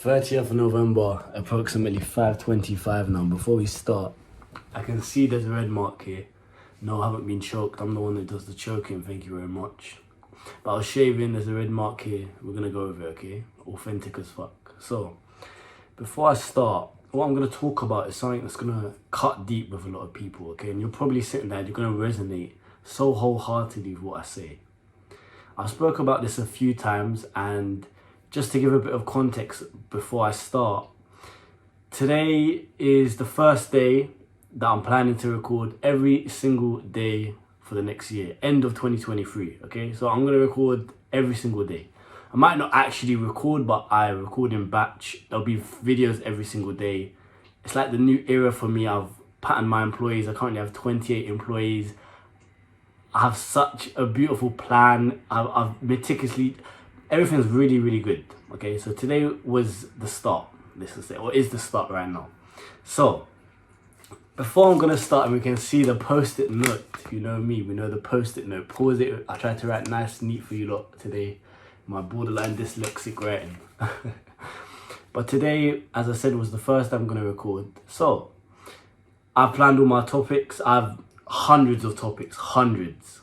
30th of November, approximately 5:25 now. Before we start, I can see there's a red mark here. No, I haven't been choked. I'm the one that does the choking, thank you very much. But I was shaving, there's a red mark here. We're gonna go over it, okay? Authentic as fuck. So, before I start, what I'm gonna talk about is something that's gonna cut deep with a lot of people, okay? And you're probably sitting there, you're gonna resonate so wholeheartedly with what I say. I've spoke about this a few times, and just to give a bit of context before I start, today is the first day that I'm planning to record every single day for the next year, end of 2023, okay? So I'm gonna record every single day. I might not actually record, but I record in batch. There'll be videos every single day. It's like the new era for me. I've patterned my employees. I currently have 28 employees. I have such a beautiful plan. I've meticulously, everything's really, really good. Okay, so today was the start, let's just say, or is the start right now. So, before I'm gonna start, and we can see the post-it note. If you know me, we know the post-it note. Pause it. I tried to write nice, neat for you lot today. My borderline dyslexic writing. But today, as I said, was the first I'm gonna record. So, I've planned all my topics. I've hundreds of topics, hundreds.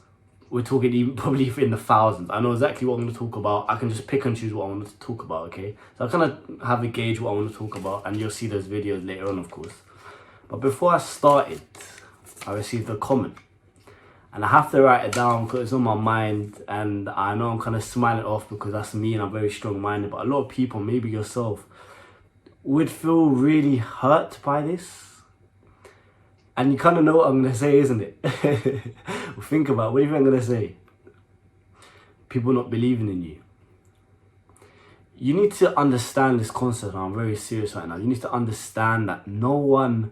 We're talking even probably in the thousands. I know exactly what I'm going to talk about. I can just pick and choose what I want to talk about, okay? So I kind of have a gauge what I want to talk about, and you'll see those videos later on, of course. But before I started, I received a comment. And I have to write it down because it's on my mind, and I know I'm kind of smiling it off because that's me and I'm very strong-minded. But a lot of people, maybe yourself, would feel really hurt by this. And you kind of know what I'm going to say, isn't it? Well, think about it. What do you think I'm going to say? People not believing in you. You need to understand this concept. I'm very serious right now. You need to understand that no one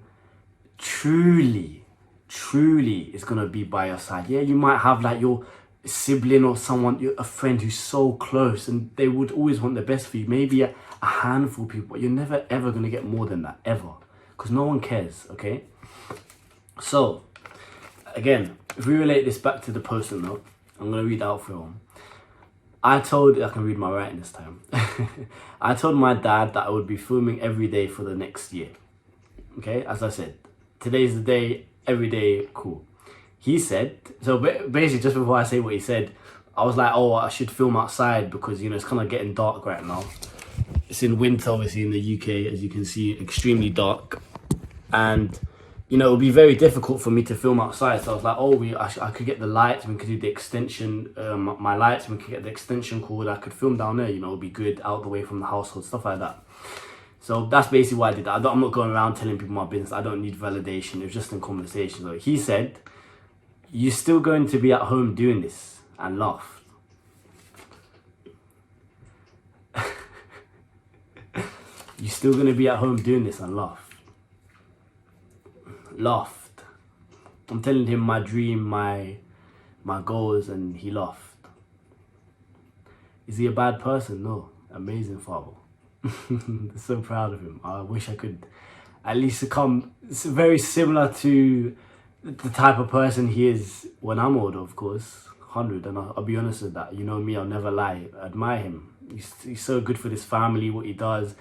truly is going to be by your side. Yeah, you might have like your sibling or someone, a friend who's so close, and they would always want the best for you. Maybe a handful of people, but you're never ever going to get more than that, ever. Because no one cares, okay? So, again, if we relate this back to the post-it note, I'm going to read out for him. I can read my writing this time. I told my dad that I would be filming every day for the next year. Okay, as I said, today's the day, every day, cool. He said, so basically just before I say what he said, I was like, oh, I should film outside because, you know, it's kind of getting dark right now. It's in winter, obviously, in the UK, as you can see, extremely dark. And you know, it would be very difficult for me to film outside. So I was like, oh, I could get the lights, and we could do the extension, my lights, and we could get the extension cord. I could film down there, you know, it would be good out the way from the household, stuff like that. So that's basically why I did that. I'm not going around telling people my business. I don't need validation. It was just in conversation. So he said, you're still going to be at home doing this, and laughed. You're still going to be at home doing this, and laughed. Laughed. I'm telling him my dream, my goals, and he laughed. Is he a bad person? No. Amazing father. So proud of him. I wish I could at least become very similar to the type of person he is when I'm older, of course. 100, and I'll be honest with that. You know me, I'll never lie. I admire him. He's so good for this family, what he does.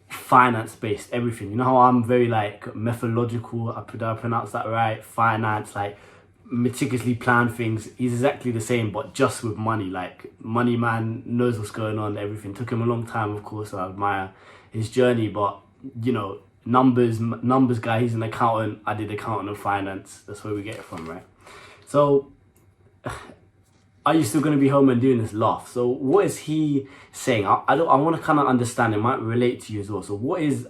Finance based, everything. You know how I'm very like methodological, I pronounce that right? Finance, like meticulously plan things. He's exactly the same, but just with money. Like money man, knows what's going on, everything. Took him a long time, of course. I admire his journey, but you know, numbers guy. He's an accountant. I did accounting and finance. That's where we get it from, right? So are you still going to be home and doing this? Laugh. So what is he saying? I want to kind of understand. It might relate to you as well. So what is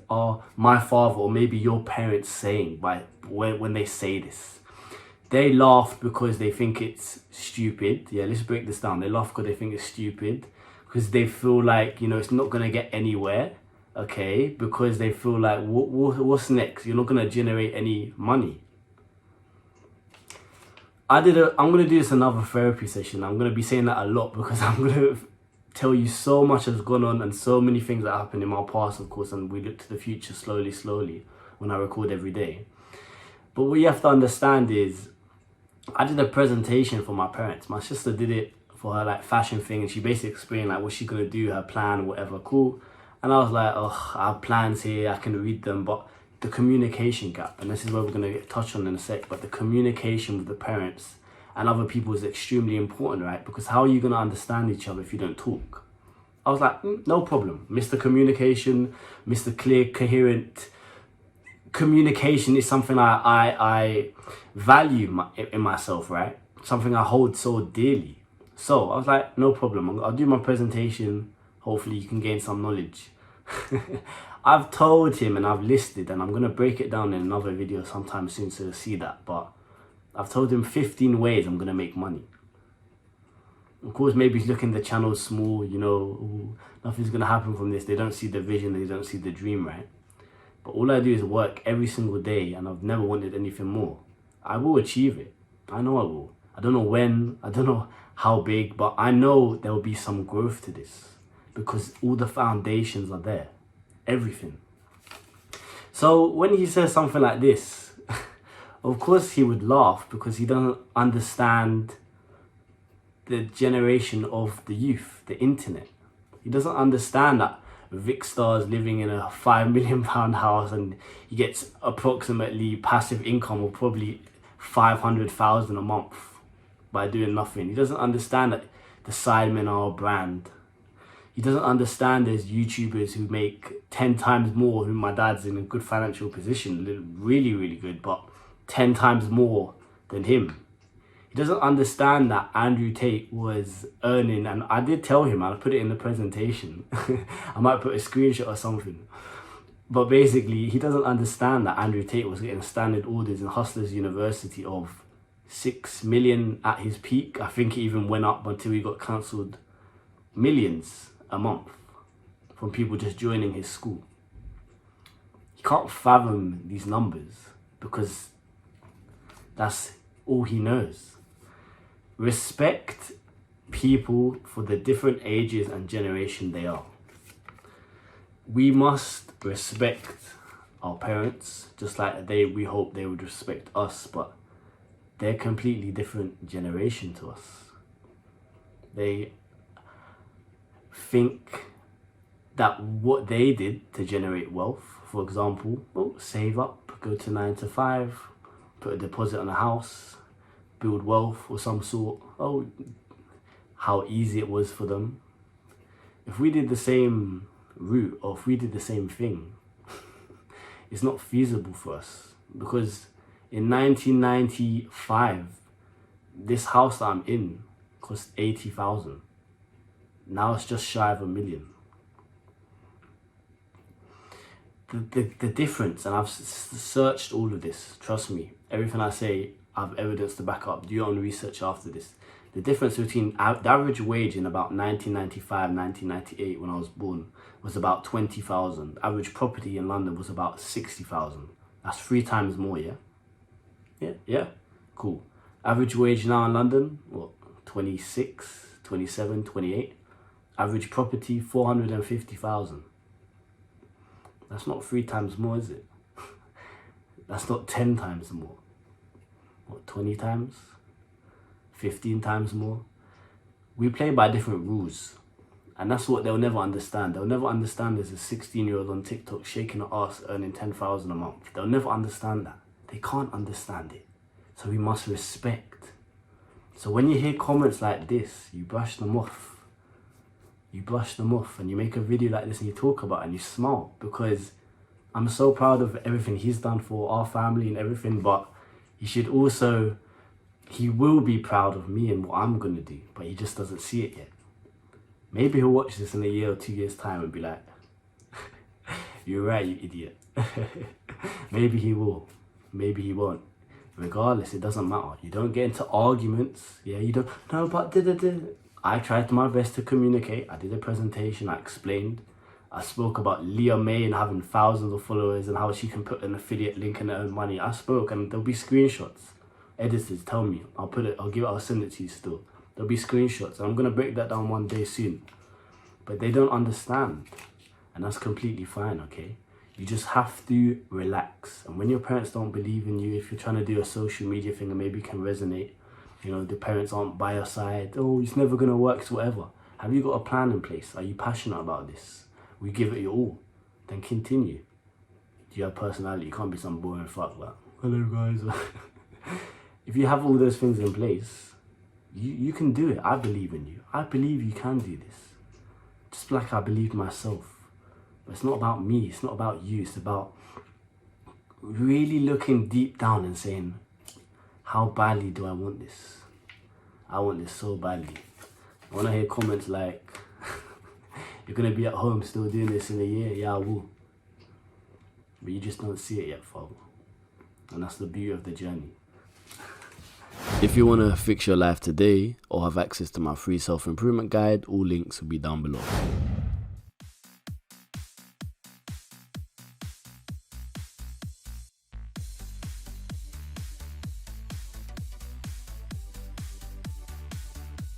my father or maybe your parents saying by when they say this? They laugh because they think it's stupid. Yeah, let's break this down. They laugh because they think it's stupid, because they feel like, you know, it's not going to get anywhere. Okay, because they feel like what's next? You're not going to generate any money. I'm going to do this another therapy session. I'm going to be saying that a lot because I'm going to tell you so much has gone on and so many things that happened in my past, of course, and we look to the future slowly when I record every day. But what you have to understand is I did a presentation for my parents. My sister did it for her like fashion thing, and she basically explained like what she's going to do, her plan, whatever, cool. And I was like, oh, I have plans here, I can read them, but the communication gap, and this is where we're going to touch on in a sec, but the communication with the parents and other people is extremely important, right? Because how are you going to understand each other if you don't talk? I was like, no problem. Mr. Communication, Mr. Clear, coherent. Communication is something I value in myself, right? Something I hold so dearly. So I was like, no problem. I'll do my presentation. Hopefully you can gain some knowledge. I've told him and I've listed, and I'm going to break it down in another video sometime soon so you'll see that. But I've told him 15 ways I'm going to make money. Of course, maybe he's looking the channel small, you know, ooh, nothing's going to happen from this. They don't see the vision, they don't see the dream, right? But all I do is work every single day, and I've never wanted anything more. I will achieve it. I know I will. I don't know when, I don't know how big, but I know there will be some growth to this because all the foundations are there. Everything. So when he says something like this, of course he would laugh because he doesn't understand the generation of the youth, the internet. He doesn't understand that Vic Star's living in a £5 million house and he gets approximately passive income of probably 500,000 a month by doing nothing. He doesn't understand that the Sidemen are a brand. He doesn't understand there's YouTubers who make 10 times more, who my dad's in a good financial position, really, really good, but 10 times more than him. He doesn't understand that Andrew Tate was earning, and I did tell him, I'll put it in the presentation. I might put a screenshot or something. But basically, he doesn't understand that Andrew Tate was getting standard orders in Hustlers University of 6 million at his peak. I think it even went up until he got cancelled. Millions a month from people just joining his school. He can't fathom these numbers because that's all he knows. Respect people for the different ages and generation they are. We must respect our parents just like we hope they would respect us, but they're completely different generation to us. They think that what they did to generate wealth, for example, save up, go to 9 to 5, put a deposit on a house, build wealth or some sort, how easy it was for them. If we did the same route, or if we did the same thing, it's not feasible for us, because in 1995 this house that I'm in cost 80,000. Now it's just shy of $1 million. The difference, and I've searched all of this, trust me, everything I say I have evidence to back up. Do your own research after this. The difference between the average wage in about 1995, 1998 when I was born was about 20,000. Average property in London was about 60,000. That's 3 times more, yeah? Yeah? Cool. Average wage now in London, what, 26, 27, 28? Average property, 450,000. That's not 3 times more, is it? That's not 10 times more. What, 20 times? 15 times more? We play by different rules. And that's what they'll never understand. They'll never understand there's a 16-year-old on TikTok shaking her ass earning 10,000 a month. They'll never understand that. They can't understand it. So we must respect. So when you hear comments like this, you brush them off. You brush them off and you make a video like this and you talk about it and you smile, because I'm so proud of everything he's done for our family and everything, but he will be proud of me and what I'm going to do, but he just doesn't see it yet. Maybe he'll watch this in a year or 2 years time and be like, you're right, you idiot. Maybe he will, maybe he won't. Regardless, it doesn't matter. You don't get into arguments. Yeah, you don't, no, but I tried my best to communicate. I did a presentation, I explained. I spoke about Leah May and having thousands of followers and how she can put an affiliate link and earn money. I spoke, and there'll be screenshots. Editors, tell me. I'll send it to you still. There'll be screenshots, and I'm gonna break that down one day soon. But they don't understand, and that's completely fine, okay? You just have to relax. And when your parents don't believe in you, if you're trying to do a social media thing and maybe can resonate, you know, the parents aren't by your side. Oh, it's never going to work, so whatever. Have you got a plan in place? Are you passionate about this? we give it your all, then continue. Do you have personality? You can't be some boring fuck like, hello guys. If you have all those things in place, you can do it. I believe in you. I believe you can do this. Just like I believe myself. But it's not about me. It's not about you. It's about really looking deep down and saying, how badly do I want this? I want this so badly. I want to hear comments like, you're going to be at home still doing this in a year? Yeah, I will. But you just don't see it yet, folks. And that's the beauty of the journey. If you want to fix your life today or have access to my free self-improvement guide, all links will be down below.